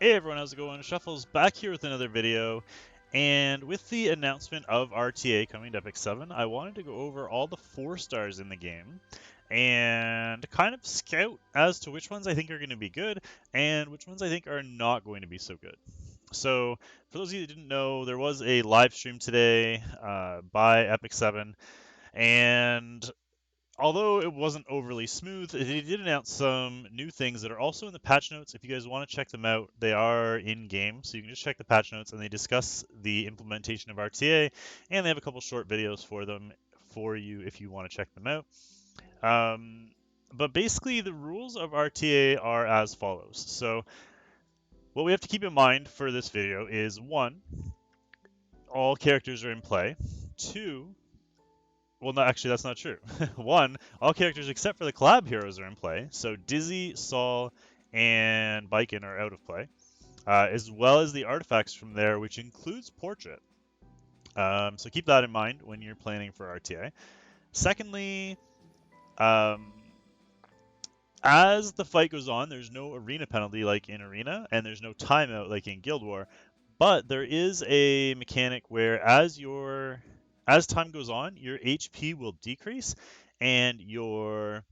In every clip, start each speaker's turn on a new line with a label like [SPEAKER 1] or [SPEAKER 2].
[SPEAKER 1] Hey everyone, how's it going? Shuffle's back here with another video, and with the announcement of RTA coming to Epic 7, I wanted to go over all the 4 stars in the game and kind of scout as to which ones I think are going to be good and which ones I think are not going to be so good. So, for those of you that didn't know, there was a live stream today by Epic 7, and although it wasn't overly smooth, they did announce some new things that are also in the patch notes. If you guys want to check them out, they are in game, so you can just check the patch notes, and they discuss the implementation of RTA, and they have a couple short videos for them for you if you want to check them out. But basically, the rules of RTA are as follows. So, what we have to keep in mind for this video is one, all characters are in play. Two, well, no, actually, that's not true. One, all characters except for the collab heroes are in play. So Dizzy, Saul, and Baiken are out of play, as well as the artifacts from there, which includes Portrait. So keep that in mind when you're planning for RTA. Secondly, um, as the fight goes on, there's no arena penalty like in Arena, and there's no timeout like in Guild War. But there is a mechanic where as time goes on, your HP will decrease and your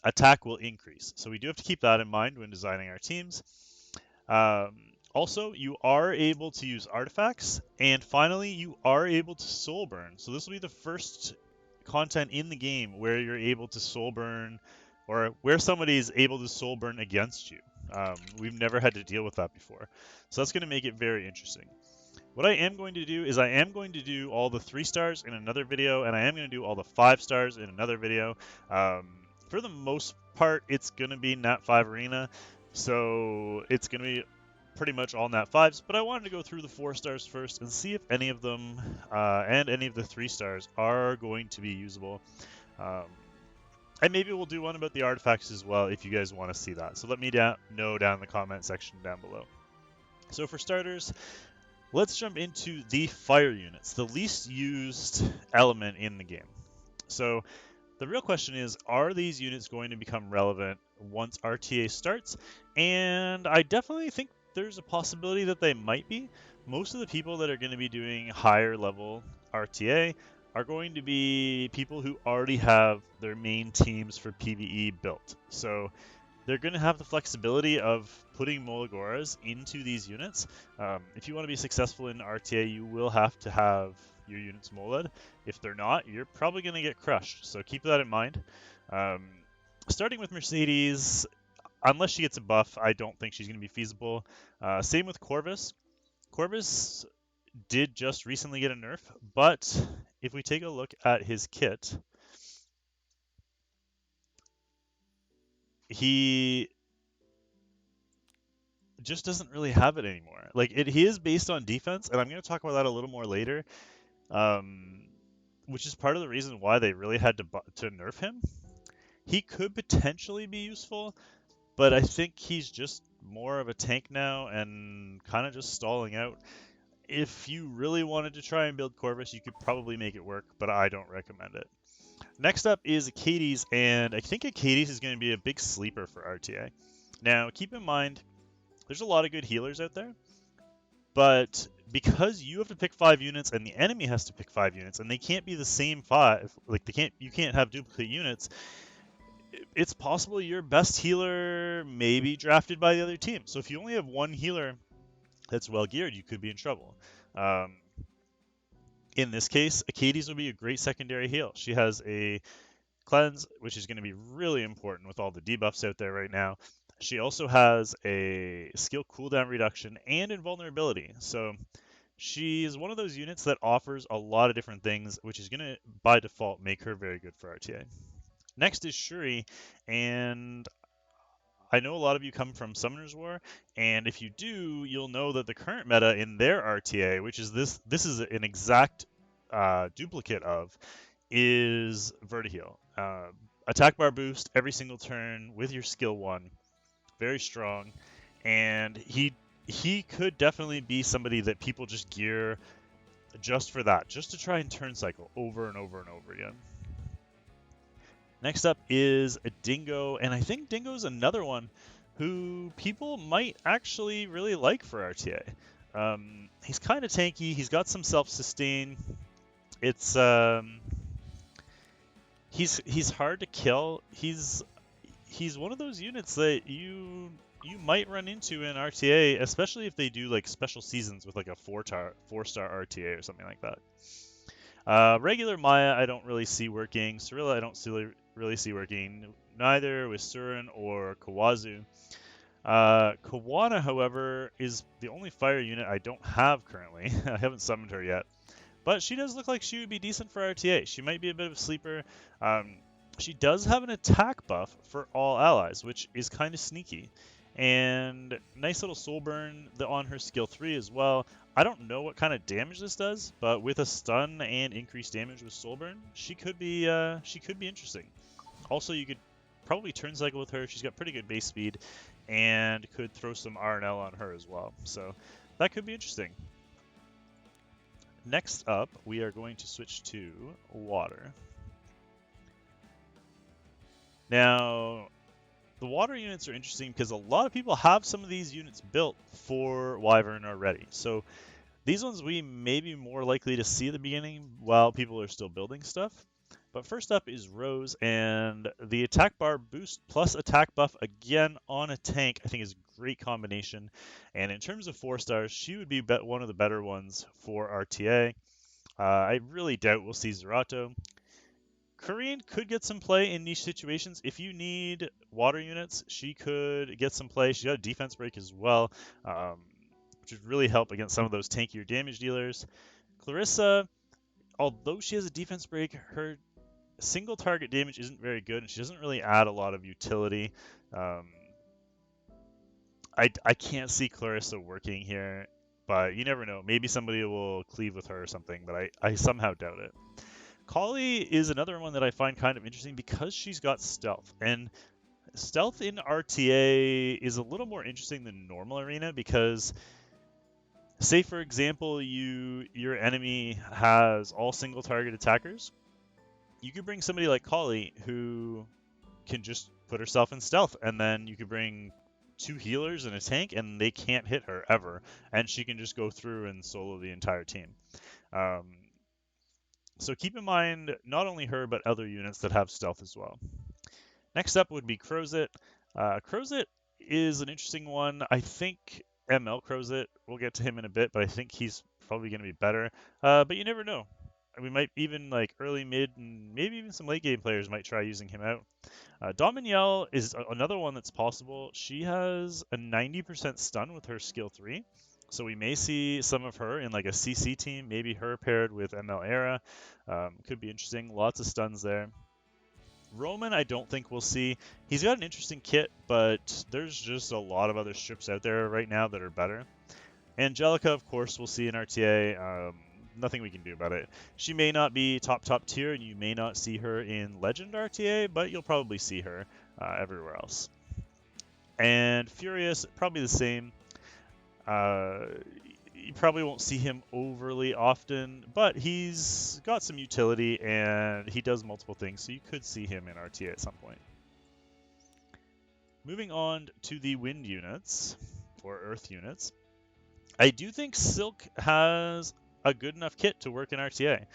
[SPEAKER 1] attack will increase. So we do have to keep that in mind when designing our teams. Um, Also, you are able to use artifacts, and finally, you are able to soul burn. So this will be the first content in the game where you're able to soul burn, or where somebody is able to soul burn against you. We've never had to deal with that before, so that's going to make it very interesting. What I am going to do is I am going to do all the 3 stars in another video, and I am going to do all the 5 stars in another video. For the most part, it's going to be Nat 5 Arena, so it's going to be pretty much all Nat 5s, but I wanted to go through the 4 stars first and see if any of them and any of the 3 stars are going to be usable. Um, and maybe we'll do one about the artifacts as well if you guys want to see that. So let me know down in the comment section down below. So for starters, let's jump into the fire units, the least used element in the game. So the real question is, are these units going to become relevant once RTA starts? And I definitely think there's a possibility that they might be. Most of the people that are going to be doing higher level RTA are going to be people who already have their main teams for PvE built. So they're going to have the flexibility of putting Molagoras into these units. If you want to be successful in RTA, you will have to have your units moled. If they're not, you're probably going to get crushed. So keep that in mind. Um, Starting with Mercedes, unless she gets a buff, I don't think she's going to be feasible. Same with Corvus. Corvus did just recently get a nerf, but if we take a look at his kit, he just doesn't really have it anymore. Like he is based on defense, and I'm going to talk about that a little more later, um, which is part of the reason why they really had to nerf him. He could potentially be useful, but I think he's just more of a tank now and kind of just stalling out. If you really wanted to try and build Corvus, you could probably make it work, but I don't recommend it. Next up is Achates, and I think Achates is going to be a big sleeper for RTA. Now, keep in mind, there's a lot of good healers out there, but because you have to pick 5 units and the enemy has to pick 5 units, and they can't be the same 5, like you can't have duplicate units, it's possible your best healer may be drafted by the other team. So if you only have one healer that's well geared, you could be in trouble. Um, in this case, Achates would be a great secondary heal. She has a cleanse, which is going to be really important with all the debuffs out there right now. She also has a skill cooldown reduction and invulnerability. So she's one of those units that offers a lot of different things, which is going to, by default, make her very good for RTA. Next is Shuri, and I know a lot of you come from Summoner's War, and if you do, you'll know that the current meta in their RTA, which is this is an exact duplicate of, is Vertiheal. Attack bar boost every single turn with your skill 1. Very strong. And he could definitely be somebody that people just gear just for that, just to try and turn cycle over and over and over again. Next up is a Dingo, and I think Dingo's another one who people might actually really like for RTA. He's kind of tanky. He's got some self-sustain. It's he's hard to kill. He's one of those units that you might run into in RTA, especially if they do like special seasons with like a four-star RTA or something like that. Regular Maya, I don't really see working. Cirilla, I don't really see working. Neither with Surin or Kawazu. Kawana, however, is the only fire unit I don't have currently. I haven't summoned her yet. But she does look like she would be decent for RTA. She might be a bit of a sleeper. She does have an attack buff for all allies, which is kind of sneaky. And nice little soul burn on her skill 3 as well. I don't know what kind of damage this does, but with a stun and increased damage with soul burn, she could be interesting. Also, you could probably turn cycle with her. She's got pretty good base speed, and could throw some RNL on her as well. So that could be interesting. Next up, we are going to switch to water. Now, the water units are interesting because a lot of people have some of these units built for Wyvern already. So these ones we may be more likely to see at the beginning while people are still building stuff. But first up is Rose, and the attack bar boost plus attack buff again on a tank I think is a great combination. And in terms of 4 stars, she would be one of the better ones for RTA. I really doubt we'll see Zerato. Korean could get some play in niche situations. If you need water units, she could get some play. She's got a defense break as well, which would really help against some of those tankier damage dealers. Clarissa, although she has a defense break, her single target damage isn't very good, and she doesn't really add a lot of utility. I can't see Clarissa working here, but you never know. Maybe somebody will cleave with her or something, but I somehow doubt it. Kali is another one that I find kind of interesting because she's got stealth. And stealth in RTA is a little more interesting than normal arena because, say for example, your enemy has all single target attackers. You could bring somebody like Kali who can just put herself in stealth, and then you could bring 2 healers and a tank, and they can't hit her ever, and she can just go through and solo the entire team. So keep in mind not only her, but other units that have stealth as well. Next up would be Crozet. Crozet is an interesting one. I think ML Crozet, we'll get to him in a bit, but I think he's probably going to be better. But you never know. We might even like early, mid, and maybe even some late game players might try using him out. Dominielle is another one that's possible. She has a 90% stun with her skill 3. So we may see some of her in like a CC team, maybe her paired with ML Era. Could be interesting. Lots of stuns there. Roman, I don't think we'll see. He's got an interesting kit, but there's just a lot of other strips out there right now that are better. Angelica, of course, we'll see in RTA. Nothing we can do about it. She may not be top tier, and you may not see her in Legend RTA, but you'll probably see her everywhere else. And Furious, probably the same. You probably won't see him overly often, but he's got some utility and he does multiple things, so you could see him in RTA at some point. Moving on to the wind units, or earth units. I do think Silk has a good enough kit to work in RTA.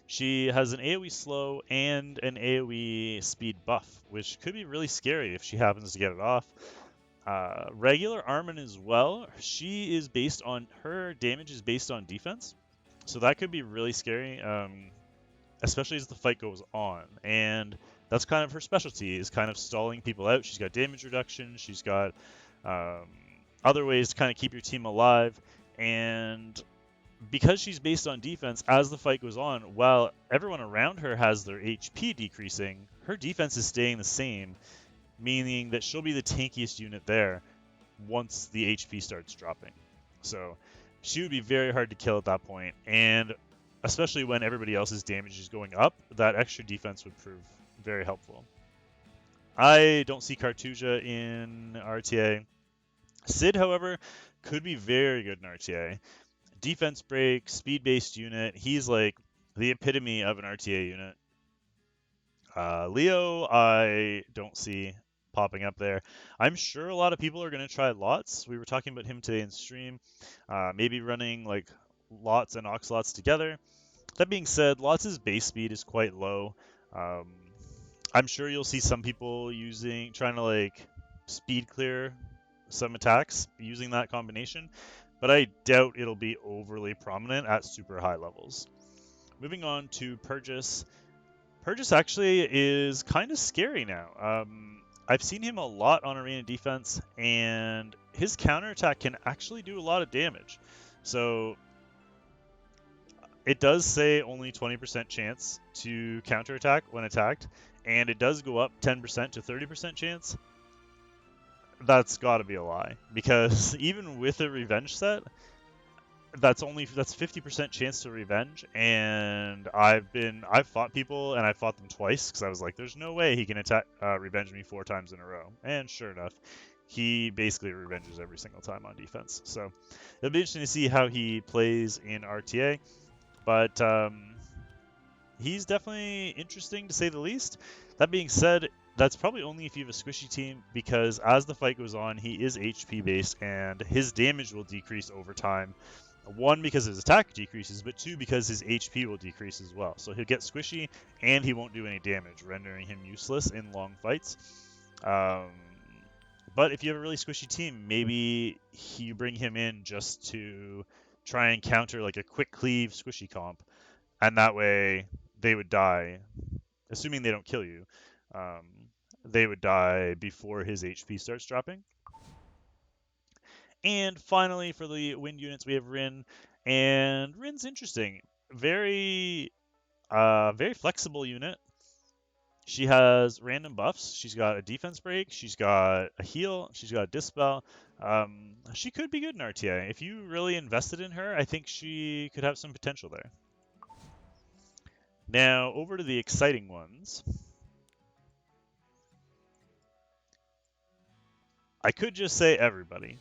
[SPEAKER 1] She has an AoE slow and an AoE speed buff, which could be really scary if she happens to get it off. Regular Armin as well. Her damage is based on defense, so that could be really scary, especially as the fight goes on. And that's kind of her specialty, is kind of stalling people out. She's got damage reduction. She's got other ways to kind of keep your team alive. And because she's based on defense, as the fight goes on, while everyone around her has their HP decreasing, her defense is staying the same, meaning that she'll be the tankiest unit there once the HP starts dropping. So she would be very hard to kill at that point, and especially when everybody else's damage is going up, that extra defense would prove very helpful. I don't see Cartuja in RTA. Sid, however, could be very good in RTA. Defense break, speed-based unit. He's like the epitome of an RTA unit. Leo, I don't see. popping up there. I'm sure a lot of people are going to try Lots. We were talking about him today in stream, maybe running like Lots and Oxlots together. That being said, Lots' base speed is quite low. Um, I'm sure you'll see some people trying to like speed clear some attacks using that combination, but I doubt it'll be overly prominent at super high levels. Moving on to Purgus. Purgus actually is kind of scary now. I've seen him a lot on arena defense, and his counterattack can actually do a lot of damage. So it does say only 20% chance to counterattack when attacked, and it does go up 10% to 30% chance. That's got to be a lie, because even with a revenge set, that's 50% chance to revenge, and I've fought people and I fought them twice because I was like, there's no way he can revenge me 4 times in a row, and sure enough, he basically revenges every single time on defense. So it'll be interesting to see how he plays in RTA, but he's definitely interesting to say the least. That being said, that's probably only if you have a squishy team, because as the fight goes on, he is HP based and his damage will decrease over time. 1, because his attack decreases, but 2, because his HP will decrease as well. So he'll get squishy and he won't do any damage, rendering him useless in long fights. But if you have a really squishy team, maybe you bring him in just to try and counter like a quick cleave squishy comp, and that way they would die, assuming they don't kill you. They would die before his HP starts dropping. And finally, for the wind units, we have Rin, and Rin's interesting. Very flexible unit. She has random buffs. She's got a defense break. She's got a heal. She's got a dispel. She could be good in RTA. If you really invested in her, I think she could have some potential there. Now, over to the exciting ones. I could just say everybody,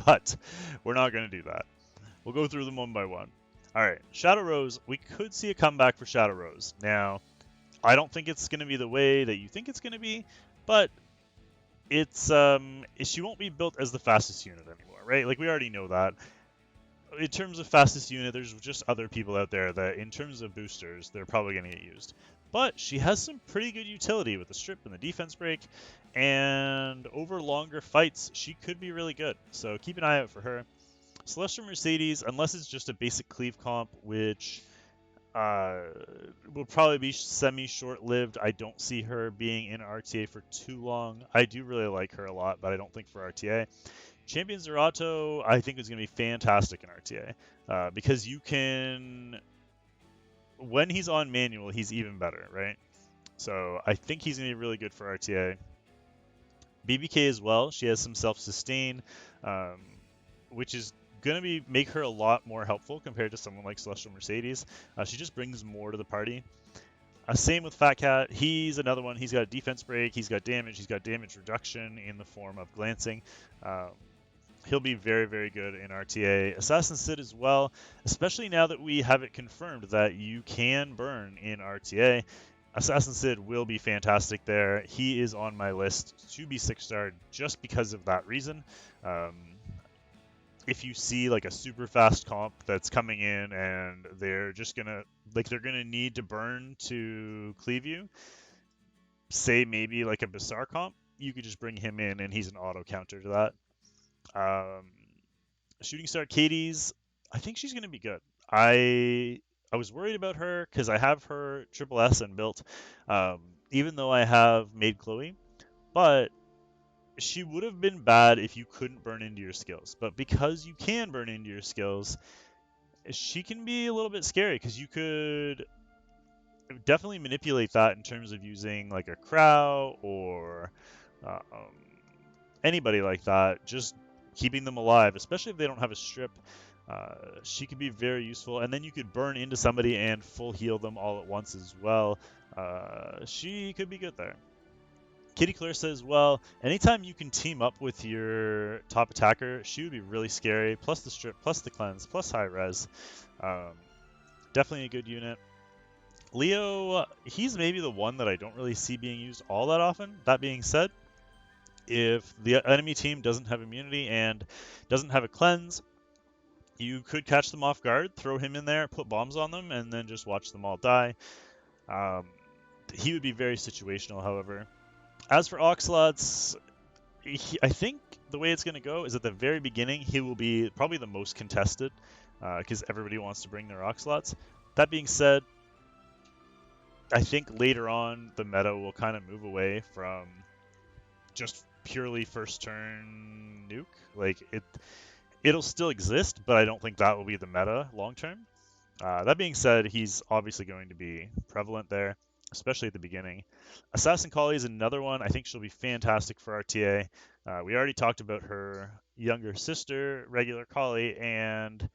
[SPEAKER 1] but we're not going to do that. We'll go through them one by one. All right, Shadow Rose, we could see a comeback for Shadow Rose. Now, I don't think it's going to be the way that you think it's going to be, but she won't be built as the fastest unit anymore, right? Like, we already know that. In terms of fastest unit, there's just other people out there that, in terms of boosters, they're probably going to get used. But she has some pretty good utility with the strip and the defense break, and over longer fights, she could be really good. So keep an eye out for her. Celestial Mercedes, unless it's just a basic cleave comp, which will probably be semi-short-lived. I don't see her being in RTA for too long. I do really like her a lot, but I don't think for RTA. Champion Zerato, I think is going to be fantastic in RTA, because you can, when he's on manual, he's even better, right? So I think he's going to be really good for RTA. BBK as well. She has some self-sustain, which is going to make her a lot more helpful compared to someone like Celestial Mercedes. She just brings more to the party. Same with Fat Cat. He's another one. He's got a defense break. He's got damage. He's got damage reduction in the form of glancing. He'll be very, very good in RTA. Assassin Sid as well, especially now that we have it confirmed that you can burn in RTA. Assassin Sid will be fantastic there. He is on my list to be 6-star just because of that reason. If you see like a super fast comp that's coming in and they're gonna need to burn to cleave you, say maybe like a Basar comp, you could just bring him in and he's an auto counter to that. Shooting Star Katie's, I think she's going to be good. I was worried about her because I have her triple S and built, even though I have made Chloe, but she would have been bad if you couldn't burn into your skills. But because you can burn into your skills, she can be a little bit scary because you could definitely manipulate that in terms of using like a Crow or anybody like that, just keeping them alive, especially if they don't have a strip. She could be very useful, and then you could burn into somebody and full heal them all at once as well. She could be good there. Kitty Clarissa as well. Anytime you can team up with your top attacker, she would be really scary. Plus the strip, plus the cleanse, plus high res. Definitely a good unit. Leo, he's maybe the one that I don't really see being used all that often. That being said, If the enemy team doesn't have immunity and doesn't have a cleanse, you could catch them off guard, throw him in there, put bombs on them, and then just watch them all die. He would be very situational, however. As for Oxalots, I think the way it's going to go is at the very beginning, he will be probably the most contested because everybody wants to bring their Oxalots. That being said, I think later on the meta will kind of move away from just purely first turn nuke. Like it'll still exist, but I don't think that will be the meta long term. That being said, he's obviously going to be prevalent there, especially at the beginning. Assassin Collie is another one. I think she'll be fantastic for RTA. We already talked about her younger sister, Regular Collie, and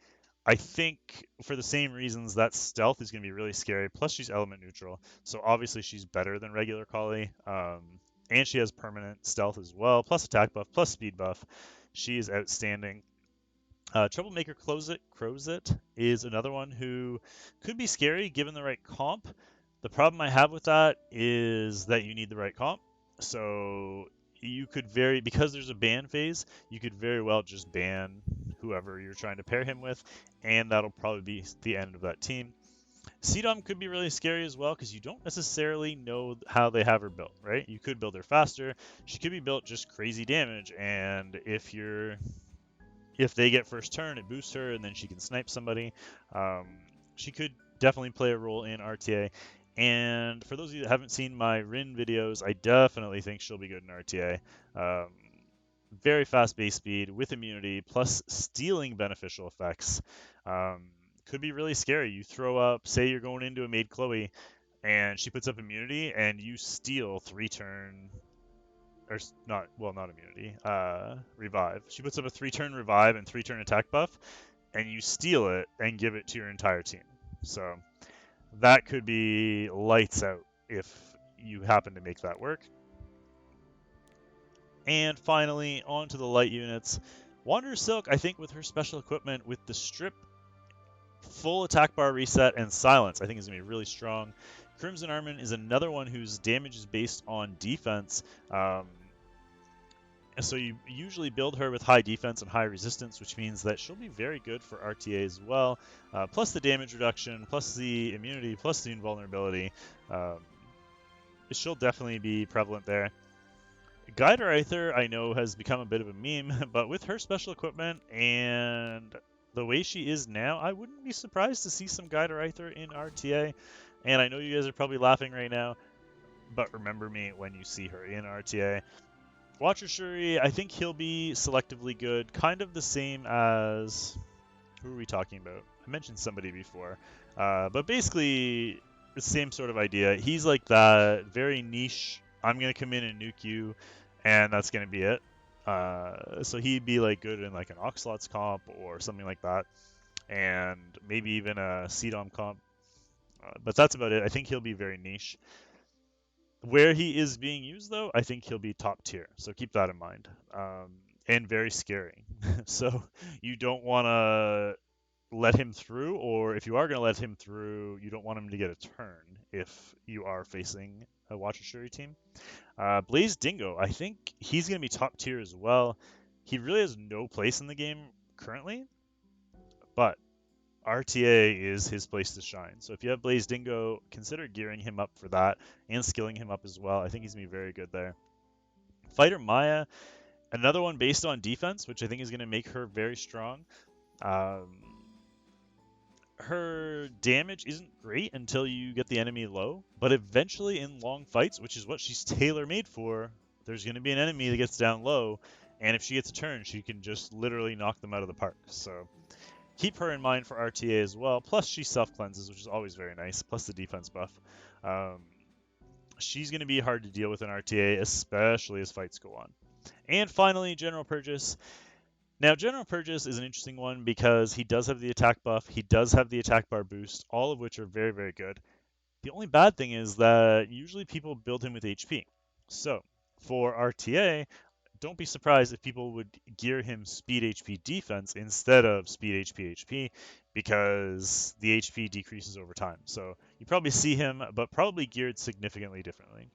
[SPEAKER 1] I think for the same reasons that stealth is going to be really scary. Plus, she's element neutral, so obviously she's better than Regular Collie. And she has permanent stealth as well, plus attack buff, plus speed buff. She is outstanding. Troublemaker Crowsit is another one who could be scary given the right comp. The problem I have with that is that you need the right comp. So you could because there's a ban phase, you could very well just ban whoever you're trying to pair him with, and that'll probably be the end of that team. CDOM could be really scary as well because you don't necessarily know how they have her built, right? You could build her faster. She could be built just crazy damage, and if they get first turn, it boosts her, and then she can snipe somebody. She could definitely play a role in RTA. And for those of you that haven't seen my Rin videos, I definitely think she'll be good in RTA. Very fast base speed with immunity, plus stealing beneficial effects. Could be really scary. You throw up, say you're going into a Maid Chloe, and she puts up immunity, and you steal 3-turn or not immunity, revive. She puts up a 3-turn revive and 3-turn attack buff, and you steal it and give it to your entire team. So that could be lights out if you happen to make that work. And finally, on to the light units. Wanderer Silk, I think with her special equipment, with the strip, full attack bar reset, and silence, I think is going to be really strong. Crimson Armin is another one whose damage is based on defense. So you usually build her with high defense and high resistance, which means that she'll be very good for RTA as well. Plus the damage reduction, plus the immunity, plus the invulnerability. She'll definitely be prevalent there. Guider Aether, I know, has become a bit of a meme, but with her special equipment and the way she is now, I wouldn't be surprised to see some Guider Aether in RTA. And I know you guys are probably laughing right now, but remember me when you see her in RTA. Watcher Shuri, I think he'll be selectively good, kind of the same as... Who are we talking about? I mentioned somebody before. But basically, the same sort of idea. He's like that very niche, I'm going to come in and nuke you, and that's going to be it. So he'd be like good in like an Oxalots comp or something like that. And maybe even a CDOM comp. But that's about it. I think he'll be very niche. Where he is being used, though, I think he'll be top tier. So keep that in mind. And very scary. So you don't want to let him through, or if you are going to let him through, you don't want him to get a turn if you are facing a Watcher Shuri team. Blaze Dingo, I think he's going to be top tier as well. He really has no place in the game currently, but RTA is his place to shine. So if you have Blaze Dingo, consider gearing him up for that and skilling him up as well. I think he's going to be very good there. Fighter Maya, another one based on defense, which I think is going to make her very strong. Her damage isn't great until you get the enemy low, but eventually in long fights, which is what she's tailor-made for, there's going to be an enemy that gets down low, and if she gets a turn, she can just literally knock them out of the park. So keep her in mind for RTA as well. Plus, she self-cleanses, which is always very nice. Plus the defense buff. She's going to be hard to deal with in RTA, especially as fights go on. And finally, General Purchase. Now, General Purchase is an interesting one because he does have the attack buff. He does have the attack bar boost, all of which are very, very good. The only bad thing is that usually people build him with HP. So for RTA, don't be surprised if people would gear him speed HP defense instead of speed HP because the HP decreases over time. So you probably see him, but probably geared significantly differently.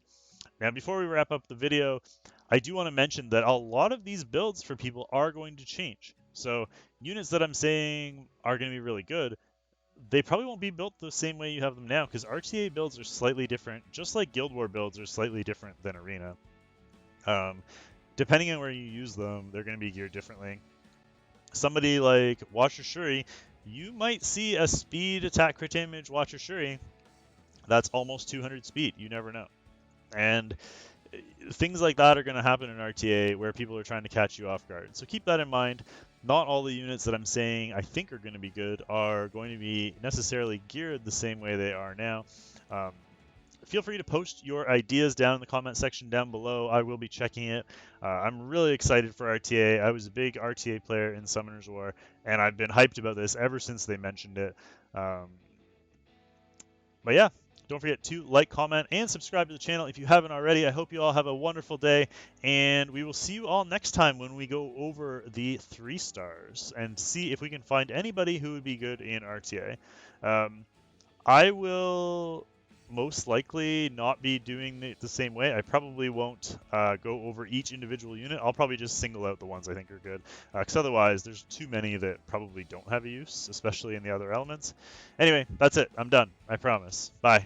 [SPEAKER 1] Now, before we wrap up the video, I do want to mention that a lot of these builds for people are going to change. So units that I'm saying are going to be really good, they probably won't be built the same way you have them now, because RTA builds are slightly different, just like Guild War builds are slightly different than Arena. Depending on where you use them, they're going to be geared differently. Somebody like Watcher Shuri, you might see a speed attack crit damage Watcher Shuri that's almost 200 speed. You never know. And things like that are going to happen in RTA where people are trying to catch you off guard. So keep that in mind. Not all the units that I'm saying I think are going to be good are going to be necessarily geared the same way they are now. Feel free to post your ideas down in the comment section down below. I will be checking it. I'm really excited for RTA. I was a big RTA player in Summoner's War, and I've been hyped about this ever since they mentioned it. But yeah, don't forget to like, comment, and subscribe to the channel if you haven't already. I hope you all have a wonderful day, and we will see you all next time when we go over the 3 stars and see if we can find anybody who would be good in RTA. I will most likely not be doing it the same way. I probably won't go over each individual unit. I'll probably just single out the ones I think are good, because otherwise there's too many that probably don't have a use, especially in the other elements. Anyway, that's it. I'm done. I promise. Bye.